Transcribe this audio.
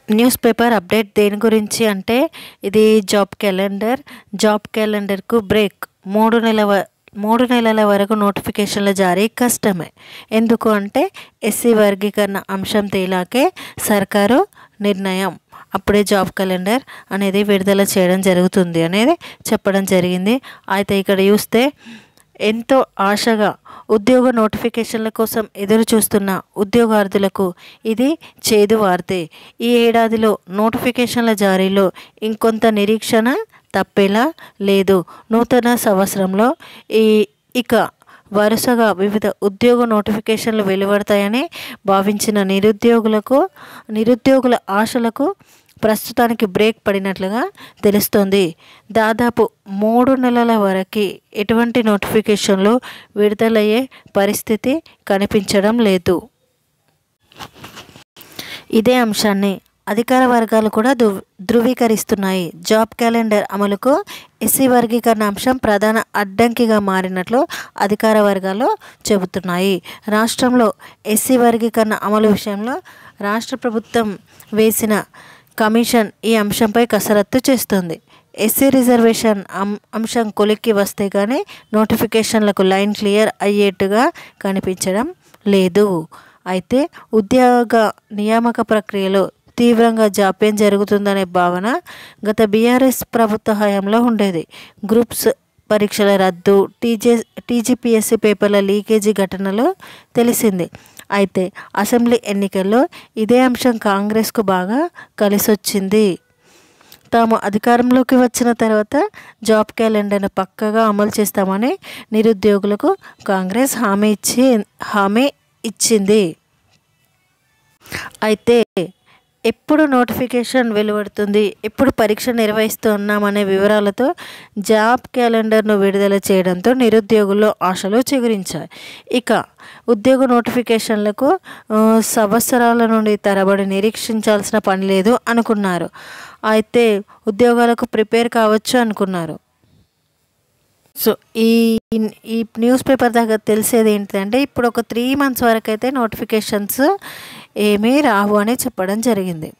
News paper update దేని గురించి అంటే ఇది జాబ్ క్యాలెండర్కు బ్రేక్. 3 నెలల వరకు నోటిఫికేషన్ల జారీ కష్టమే. ఎందుకు అంటే ఎస్సీ వర్గీకరణ అంశం తేలాకే సర్కారు నిర్ణయం. అప్పుడే జాబ్ క్యాలెండర్ అనేది విడుదల చేయడం జరుగుతుంది అనేది చెప్పడం జరిగింది. అయితే ఇక్కడ చూస్తే ఎంతో ఆశగా ఉద్యోగ నోటిఫికేషన్ల కోసం ఎదురు చూస్తున్న ఉద్యోగార్థులకు ఇది చేదు వార్తే. ఈ ఏడాదిలో నోటిఫికేషన్ల జారీలో ఇంకొంత నిరీక్షణ తప్పేలా లేదు. నూతన సంవత్సరంలో ఇక వరుసగా వివిధ ఉద్యోగ నోటిఫికేషన్లు వెలువడతాయని భావించిన నిరుద్యోగుల ఆశలకు ప్రస్తుతానికి బ్రేక్ పడినట్లుగా తెలుస్తోంది. దాదాపు 3 నెలల వరకు ఎటువంటి నోటిఫికేషన్లు విడుదలయ్యే పరిస్థితి కనిపించడం లేదు. ఇదే అంశాన్ని అధికార వర్గాలు కూడా ధృవీకరిస్తున్నాయి. జాబ్ క్యాలెండర్ అమలుకు ఎస్సీ వర్గీకరణ అంశం ప్రధాన అడ్డంకిగా మారినట్లు అధికార వర్గాలు చెబుతున్నాయి. రాష్ట్రంలో ఎస్సీ వర్గీకరణ అమలు విషయంలో రాష్ట్ర ప్రభుత్వం వేసిన కమిషన్ ఈ అంశంపై కసరత్తు చేస్తుంది. ఎస్సీ రిజర్వేషన్ అంశం కొలిక్కి వస్తే కానీ నోటిఫికేషన్లకు లైన్ క్లియర్ అయ్యేట్టుగా కనిపించడం లేదు. అయితే ఉద్యోగ నియామక ప్రక్రియలో తీవ్రంగా జాప్యం జరుగుతుందనే భావన గత బీఆర్ఎస్ ప్రభుత్వ హయాంలో ఉండేది. గ్రూప్స్ పరీక్షల రద్దు, టీజీపీఎస్సీ పేపర్ల లీకేజీ ఘటనలో తెలిసింది. అయితే అసెంబ్లీ ఎన్నికల్లో ఇదే అంశం కాంగ్రెస్కు బాగా కలిసొచ్చింది. తాము అధికారంలోకి వచ్చిన తర్వాత జాబ్ క్యాలెండర్ను పక్కగా అమలు చేస్తామని నిరుద్యోగులకు కాంగ్రెస్ హామీ ఇచ్చింది. అయితే ఎప్పుడు నోటిఫికేషన్ వెలువడుతుంది, ఎప్పుడు పరీక్ష నిర్వహిస్తున్నామనే వివరాలతో జాబ్ క్యాలెండర్ను విడుదల చేయడంతో నిరుద్యోగుల్లో ఆశలు చిగురించాయి. ఇక ఉద్యోగ నోటిఫికేషన్లకు సంవత్సరాల నుండి తరబడి నిరీక్షించాల్సిన పని లేదు అనుకున్నారు. అయితే ఉద్యోగాలకు ప్రిపేర్ కావచ్చు అనుకున్నారు. సో ఈ న్యూస్ పేపర్ దగ్గర తెలిసేది ఏంటంటే ఇప్పుడు ఒక 3 months వరకు అయితే నోటిఫికేషన్స్ ఏమీ రావు అని చెప్పడం జరిగింది.